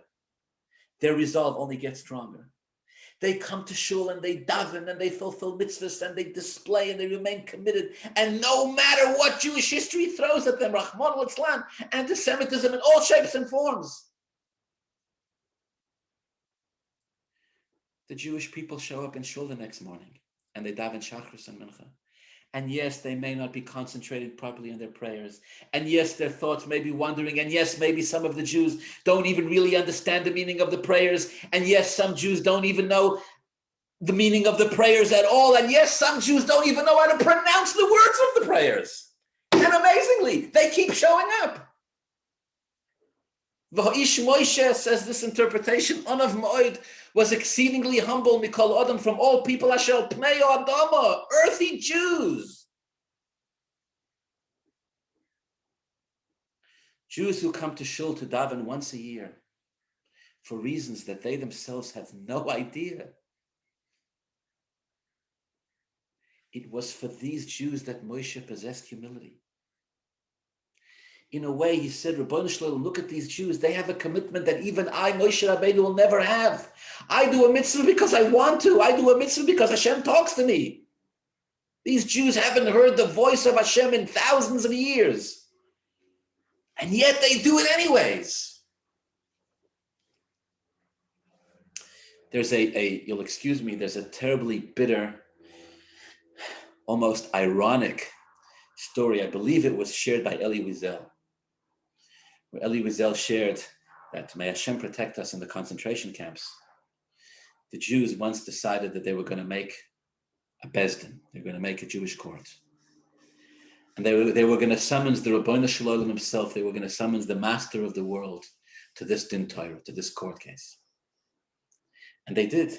their resolve only gets stronger. They come to shul and they daven and they fulfill mitzvahs and they display and they remain committed. And no matter what Jewish history throws at them, Rahman al-Islam, anti-Semitism in all shapes and forms, the Jewish people show up in shul the next morning and they daven Shachris and Mincha. And yes, they may not be concentrated properly in their prayers. And yes, their thoughts may be wandering. And yes, maybe some of the Jews don't even really understand the meaning of the prayers. And yes, some Jews don't even know the meaning of the prayers at all. And yes, some Jews don't even know how to pronounce the words of the prayers. And amazingly, they keep showing up. V'ha'ish Moshe, says this interpretation, Onav Moed was exceedingly humble, Mikol Adam, from all people, Asher Pnei Adama, earthy Jews. Jews who come to shul to daven once a year for reasons that they themselves have no idea. It was for these Jews that Moshe possessed humility. In a way, he said, Rabbanu Shalom, look at these Jews. They have a commitment that even I, Moshe Rabbeinu, will never have. I do a mitzvah because I want to. I do a mitzvah because Hashem talks to me. These Jews haven't heard the voice of Hashem in thousands of years. And yet they do it anyways. There's you'll excuse me, there's a terribly bitter, almost ironic story. I believe it was shared by Eli Wiesel, where Eli Wiesel shared that may Hashem protect us in the concentration camps. The Jews once decided that they were going to make a Bezdin. They were going to make a Jewish court. And they were going to summons the Rabbeinu Shalom himself. They were going to summons the master of the world to this din Torah, to this court case. And they did.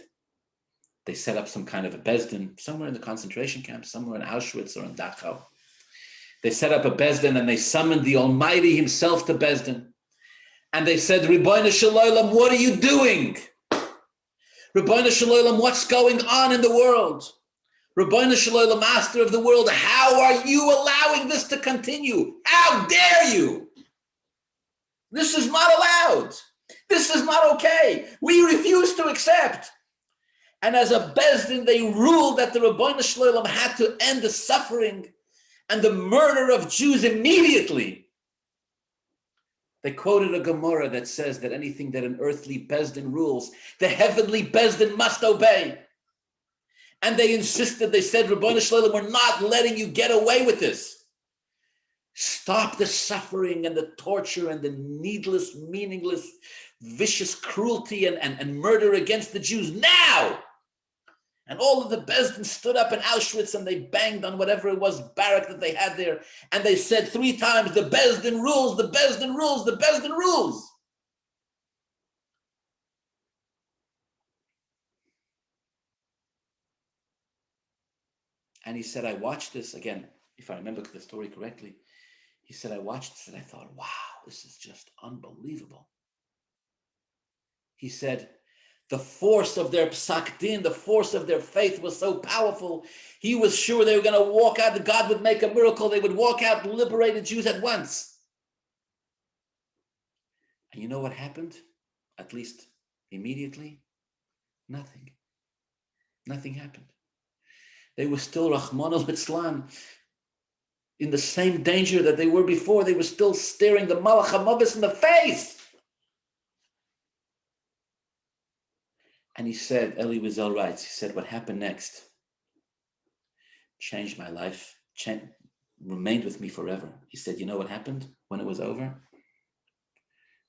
They set up some kind of a Bezdin somewhere in the concentration camp, somewhere in Auschwitz or in Dachau. They set up a Bezdin and they summoned the Almighty himself to Bezdin. And they said, Rabbeinu Shalom, what are you doing? Rabbeinu Shalom, what's going on in the world? Rabbeinu Shalom, master of the world, how are you allowing this to continue? How dare you? This is not allowed. This is not okay. We refuse to accept. And as a Bezdin, they ruled that the Rabbeinu Shalom had to end the suffering and the murder of Jews immediately. They quoted a Gemara that says that anything that an earthly Bezdin rules, the heavenly Bezdin must obey. And they insisted, they said, Rabbeinu Shalom, we're not letting you get away with this. Stop the suffering and the torture and the needless, meaningless, vicious cruelty and murder against the Jews now. And all of the Bezdin stood up in Auschwitz and they banged on whatever it was, barrack that they had there. And they said 3 times, the Bezdin rules, the Bezdin rules, the Bezdin rules. And he said, I watched this, again, if I remember the story correctly, he said, I watched this and I thought, wow, this is just unbelievable. He said, the force of their psak din, the force of their faith was so powerful. He was sure they were going to walk out, that God would make a miracle. They would walk out liberated Jews at once. And you know what happened? At least immediately? Nothing. Nothing happened. They were still Rahman al-Islam in the same danger that they were before. They were still staring the Malach HaMavis in the face. And he said, Eli Wiesel writes, he said, what happened next changed my life, remained with me forever. He said, you know what happened when it was over?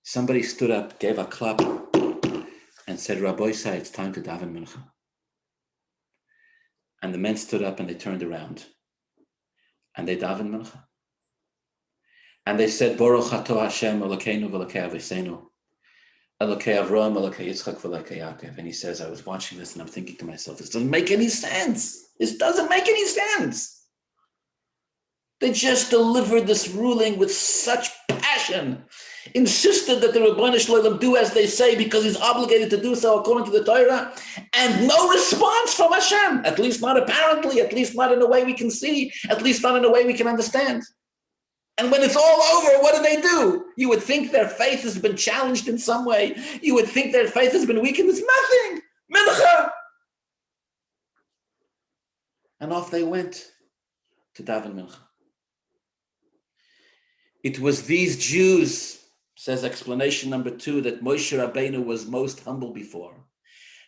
Somebody stood up, gave a clap, and said, Rabbi Say, it's time to daven mincha. And the men stood up and they turned around. And they daven mincha. And they said, Baruch Atah Hashem Elokeinu v'Elokei Aviseinu. Elokei Avraham, Elokei Yitzchak, v'Elokei Yaakov. And he says, I was watching this and I'm thinking to myself, this doesn't make any sense. This doesn't make any sense. They just delivered this ruling with such passion, insisted that the Rebbeinu Shalom do as they say because he's obligated to do so according to the Torah, and no response from Hashem, at least not apparently, at least not in a way we can see, at least not in a way we can understand. And when it's all over, what do? You would think their faith has been challenged in some way. You would think their faith has been weakened. It's nothing. Mincha. And off they went to daven mincha. It was these Jews, says explanation number 2, that Moshe Rabbeinu was most humble before.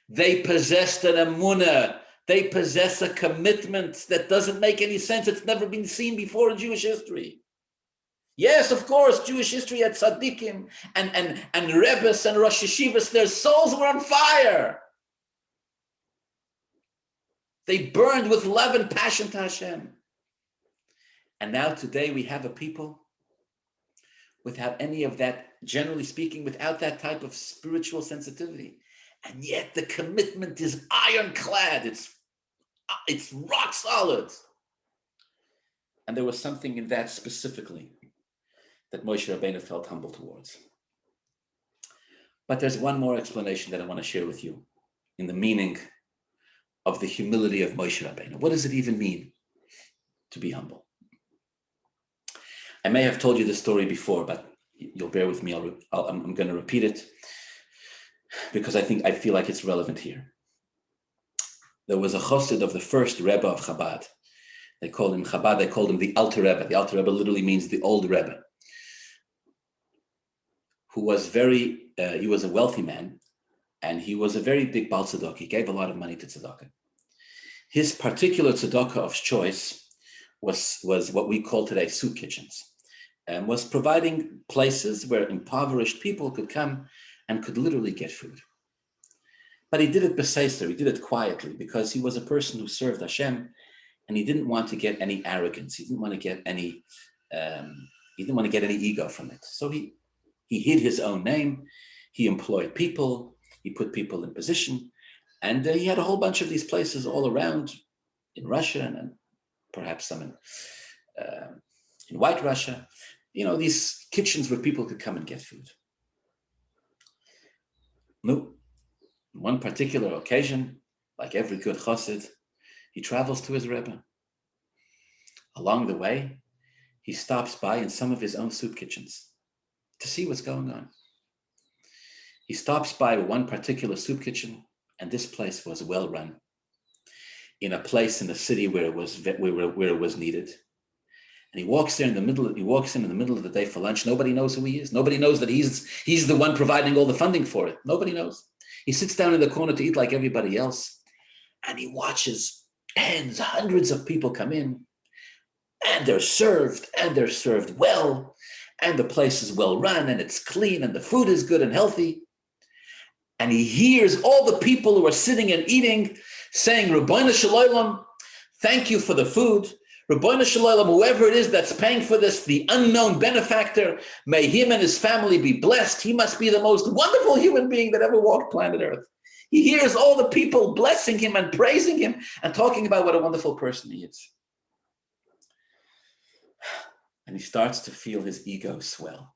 They possessed an emunah. They possess a commitment that doesn't make any sense. It's never been seen before in Jewish history. Yes, of course, Jewish history had tzaddikim and rebbes and rosh yeshivas. Their souls were on fire. They burned with love and passion to Hashem. And now today we have a people without any of that, generally speaking, without that type of spiritual sensitivity. And yet the commitment is ironclad. It's rock solid. And there was something in that specifically that Moshe Rabbeinu felt humble towards. But there's one more explanation that I want to share with you in the meaning of the humility of Moshe Rabbeinu. What does it even mean to be humble? I may have told you this story before, but you'll bear with me. I'm going to repeat it because I feel like it's relevant here. There was a chassid of the first Rebbe of Chabad. They called him Chabad. They called him the Alter Rebbe. The Alter Rebbe literally means the old Rebbe, who was he was a wealthy man, and he was a very big Baal Tzedakah. He gave a lot of money to tzedakah. His particular tzedakah of choice was what we call today soup kitchens, and was providing places where impoverished people could come and could literally get food. But he did it b'seiser, he did it quietly, because he was a person who served Hashem, and he didn't want to get any arrogance. He didn't want to get any ego from it. So he hid his own name. He employed people. He put people in position, and he had a whole bunch of these places all around in Russia and perhaps some in White Russia. These kitchens where people could come and get food. No, one particular occasion, like every good chassid, he travels to his Rebbe. Along the way, he stops by in some of his own soup kitchens to see what's going on. He stops by one particular soup kitchen, and this place was well run, in a place in the city where it was needed. And he walks in in the middle of the day for lunch. Nobody knows who he is. Nobody knows that he's the one providing all the funding for it. Nobody knows. He sits down in the corner to eat like everybody else, and he watches hundreds of people come in, and they're served well, and the place is well run, and it's clean, and the food is good and healthy. And he hears all the people who are sitting and eating saying, Rabbeinu Shalom, thank you for the food. Rabbeinu Shalom, whoever it is that's paying for this, the unknown benefactor, may him and his family be blessed. He must be the most wonderful human being that ever walked planet Earth. He hears all the people blessing him and praising him and talking about what a wonderful person he is. And he starts to feel his ego swell.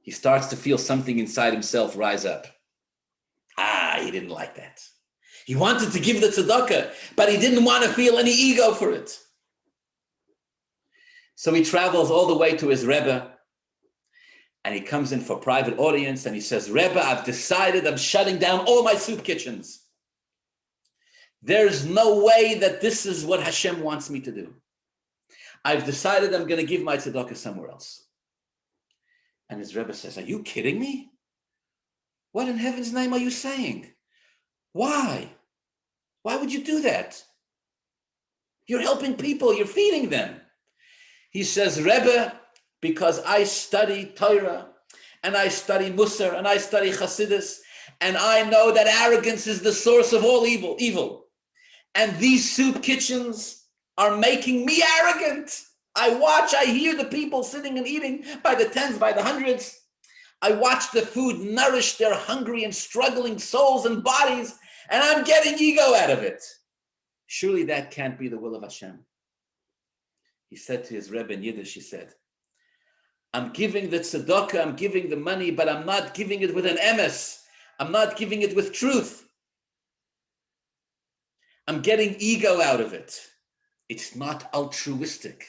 He starts to feel something inside himself rise up. He didn't like that. He wanted to give the tzedakah, but he didn't want to feel any ego for it. So he travels all the way to his Rebbe, and he comes in for private audience, and he says, Rebbe, I've decided I'm shutting down all my soup kitchens. There's no way that this is what Hashem wants me to do. I've decided I'm going to give my tzedakah somewhere else. And his Rebbe says, are you kidding me? What in heaven's name are you saying? Why? Why would you do that? You're helping people, you're feeding them. He says, Rebbe, because I study Torah, and I study Musar, and I study Chassidus, and I know that arrogance is the source of all evil. And these soup kitchens are making me arrogant. I hear the people sitting and eating by the tens, by the hundreds. I watch the food nourish their hungry and struggling souls and bodies, and I'm getting ego out of it. Surely that can't be the will of Hashem. He said to his Rebbe in Yiddish, he said, I'm giving the tzedakah, I'm giving the money, but I'm not giving it with an emes. I'm not giving it with truth. I'm getting ego out of it. It's not altruistic.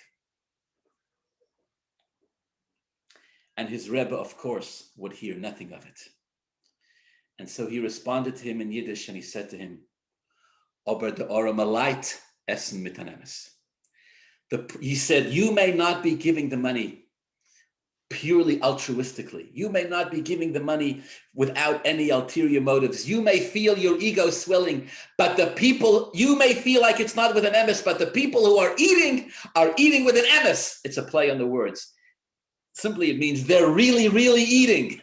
And his Rebbe, of course, would hear nothing of it. And so he responded to him in Yiddish, and he said to him, Aber de ora malait essen mit an emes. He said, you may not be giving the money purely altruistically. You may not be giving the money without any ulterior motives. You may feel your ego swelling, but the people, you may feel like it's not with an emes, but the people who are eating with an emes. It's a play on the words. Simply, it means they're really, really eating.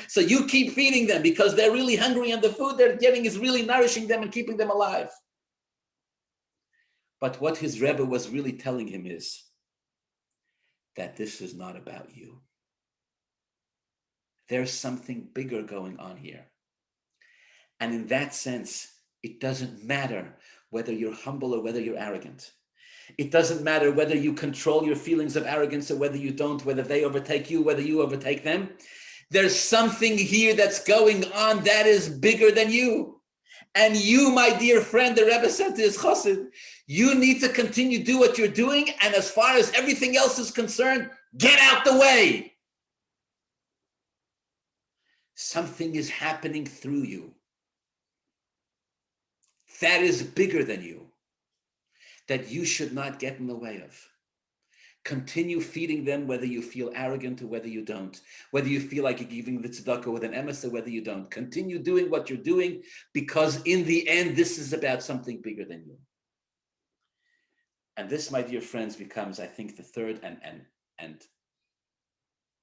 So you keep feeding them because they're really hungry and the food they're getting is really nourishing them and keeping them alive. But what his Rebbe was really telling him is that this is not about you. There's something bigger going on here. And in that sense, it doesn't matter whether you're humble or whether you're arrogant. It doesn't matter whether you control your feelings of arrogance or whether you don't, whether they overtake you, whether you overtake them. There's something here that's going on that is bigger than you. And you, my dear friend, the Rebbe said to his chassid, you need to continue to do what you're doing. And as far as everything else is concerned, get out the way. Something is happening through you that is bigger than you, that you should not get in the way of. Continue feeding them whether you feel arrogant or whether you don't, whether you feel like you're giving the tzedakah with an emes or whether you don't. Continue doing what you're doing because in the end, this is about something bigger than you. And this, my dear friends, becomes, I think, the third and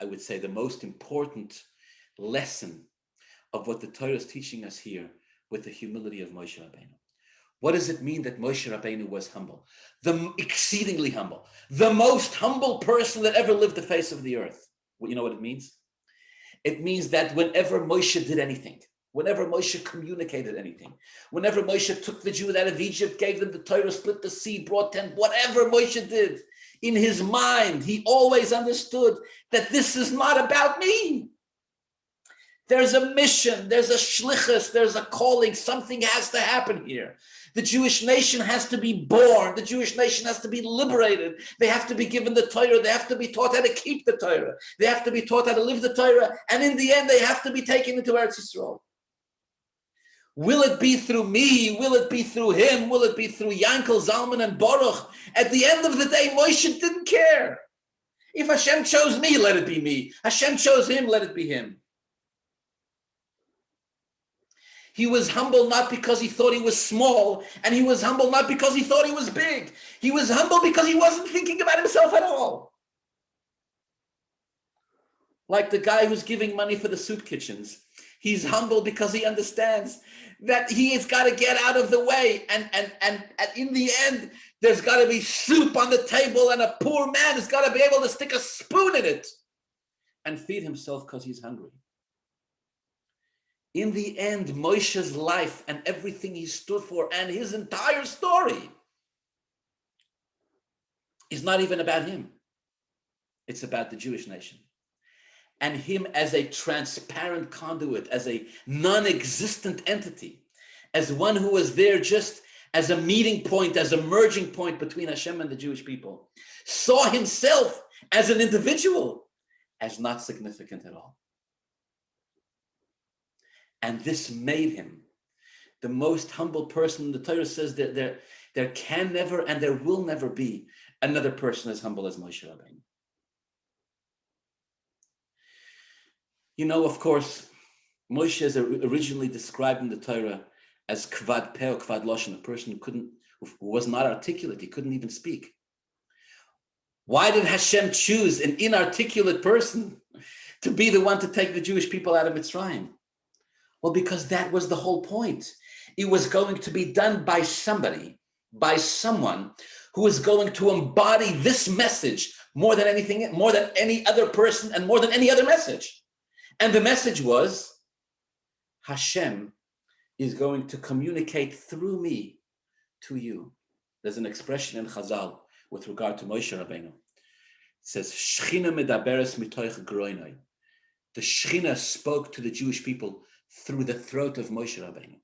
I would say the most important lesson of what the Torah is teaching us here with the humility of Moshe Rabbeinu. What does it mean that Moshe Rabbeinu was humble? Exceedingly humble. The most humble person that ever lived the face of the earth. Well, you know what it means? It means that whenever Moshe did anything, whenever Moshe communicated anything, whenever Moshe took the Jews out of Egypt, gave them the Torah, split the sea, brought 10, whatever Moshe did, in his mind, he always understood that this is not about me. There's a mission, there's a shlichus, there's a calling, something has to happen here. The Jewish nation has to be born. The Jewish nation has to be liberated. They have to be given the Torah. They have to be taught how to keep the Torah. They have to be taught how to live the Torah. And in the end, they have to be taken into Eretz Yisrael. Will it be through me? Will it be through him? Will it be through Yankel, Zalman, and Baruch? At the end of the day, Moshe didn't care. If Hashem chose me, let it be me. Hashem chose him, let it be him. He was humble not because he thought he was small, and he was humble not because he thought he was big. He was humble because he wasn't thinking about himself at all. Like the guy who's giving money for the soup kitchens. He's humble because he understands that he has got to get out of the way. And in the end, there's got to be soup on the table, and a poor man has got to be able to stick a spoon in it and feed himself because he's hungry. In the end, Moshe's life and everything he stood for and his entire story is not even about him. It's about the Jewish nation. And him as a transparent conduit, as a non-existent entity, as one who was there just as a meeting point, as a merging point between Hashem and the Jewish people, saw himself as an individual as not significant at all. And this made him the most humble person. The Torah says that there can never and there will never be another person as humble as Moshe Rabbeinu. You know, of course, Moshe is originally described in the Torah as kvad peh or kvad lashon, a person who was not articulate. He couldn't even speak. Why did Hashem choose an inarticulate person to be the one to take the Jewish people out of Mitzrayim? Well, because that was the whole point. It was going to be done by somebody, by someone who is going to embody this message more than anything, more than any other person, and more than any other message. And the message was, Hashem is going to communicate through me to you. There's an expression in Chazal with regard to Moshe Rabbeinu. It says, Shechina medaberes mitoich groinoi. The Shechina spoke to the Jewish people through the throat of Moshe Rabbeinu.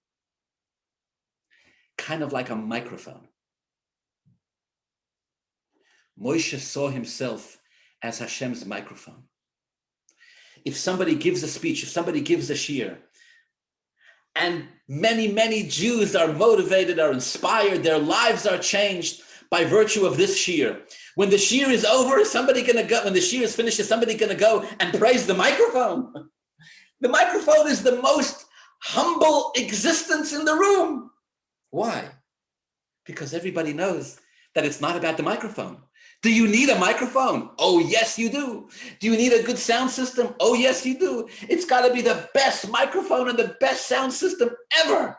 Kind of like a microphone. Moshe saw himself as Hashem's microphone. If somebody gives a speech, if somebody gives a shiur, and many, many Jews are motivated, are inspired, their lives are changed by virtue of this shiur. When the shiur is over, when the shiur is finished, is somebody going to go and praise the microphone? The microphone is the most humble existence in the room. Why? Because everybody knows that it's not about the microphone. Do you need a microphone? Oh, yes, you do. Do you need a good sound system? Oh, yes, you do. It's got to be the best microphone and the best sound system ever.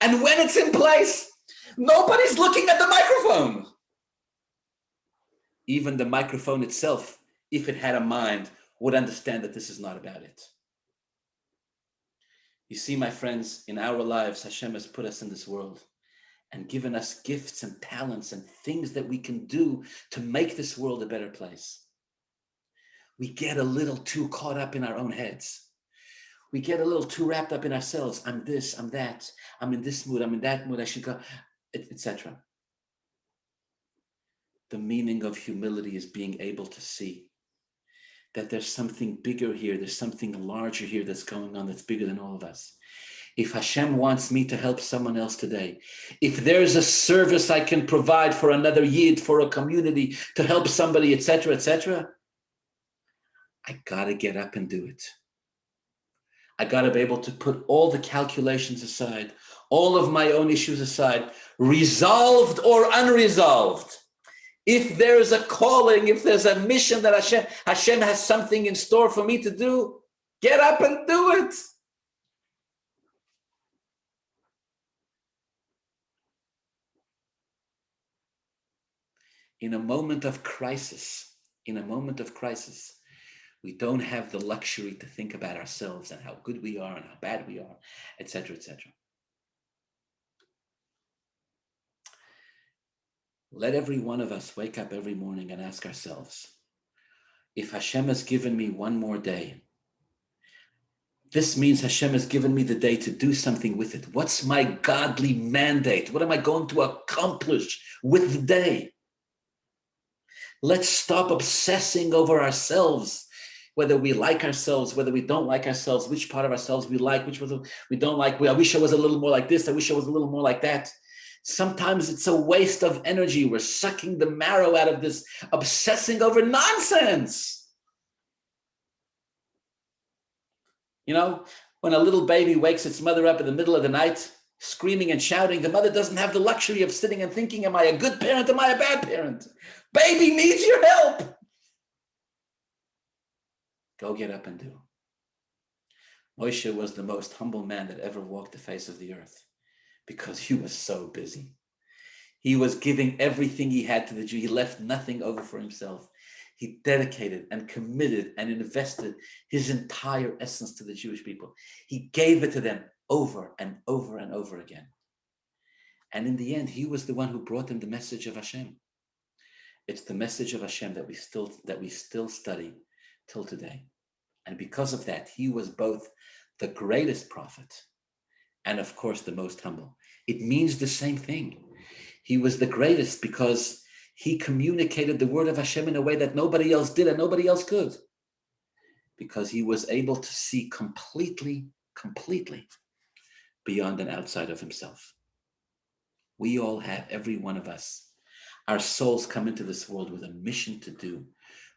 And when it's in place, nobody's looking at the microphone. Even the microphone itself, if it had a mind, would understand that this is not about it. You see, my friends, in our lives, Hashem has put us in this world and given us gifts and talents and things that we can do to make this world a better place. We get a little too caught up in our own heads. We get a little too wrapped up in ourselves. I'm this, I'm that, I'm in this mood, I'm in that mood, I should go, etc. The meaning of humility is being able to see that there's something bigger here, there's something larger here that's going on that's bigger than all of us. If Hashem wants me to help someone else today, if there's a service I can provide for another yid, for a community, to help somebody, etc., etc., I gotta get up and do it. I gotta be able to put all the calculations aside, all of my own issues aside, resolved or unresolved. If there's a calling, if there's a mission that Hashem has something in store for me to do, get up and do it. In a moment of crisis, we don't have the luxury to think about ourselves and how good we are and how bad we are, etc., etc. Let every one of us wake up every morning and ask ourselves, if Hashem has given me one more day, this means Hashem has given me the day to do something with it. What's my godly mandate? What am I going to accomplish with the day? Let's stop obsessing over ourselves, whether we like ourselves, whether we don't like ourselves, which part of ourselves we like, which we don't like. I wish I was a little more like this. I wish I was a little more like that. Sometimes it's a waste of energy. We're sucking the marrow out of this, obsessing over nonsense. You know, when a little baby wakes its mother up in the middle of the night, screaming and shouting, the mother doesn't have the luxury of sitting and thinking, am I a good parent? Am I a bad parent? Baby needs your help. Go get up and do. Moshe was the most humble man that ever walked the face of the earth because he was so busy. He was giving everything he had to the Jew. He left nothing over for himself. He dedicated and committed and invested his entire essence to the Jewish people. He gave it to them over and over and over again. And in the end, he was the one who brought them the message of Hashem. It's the message of Hashem that we still study till today. And because of that, he was both the greatest prophet and, of course, the most humble. It means the same thing. He was the greatest because he communicated the word of Hashem in a way that nobody else did and nobody else could. Because he was able to see completely beyond and outside of himself. We all have, every one of us, our souls come into this world with a mission to do,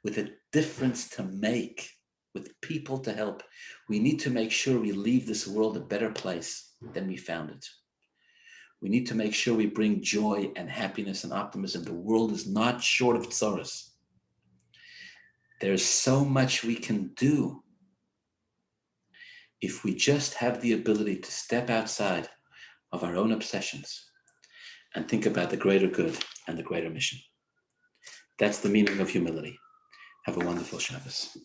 with a difference to make, with people to help. We need to make sure we leave this world a better place than we found it. We need to make sure we bring joy and happiness and optimism. The world is not short of tsaros. There's so much we can do if we just have the ability to step outside of our own obsessions and think about the greater good and the greater mission. That's the meaning of humility. Have a wonderful Shabbos.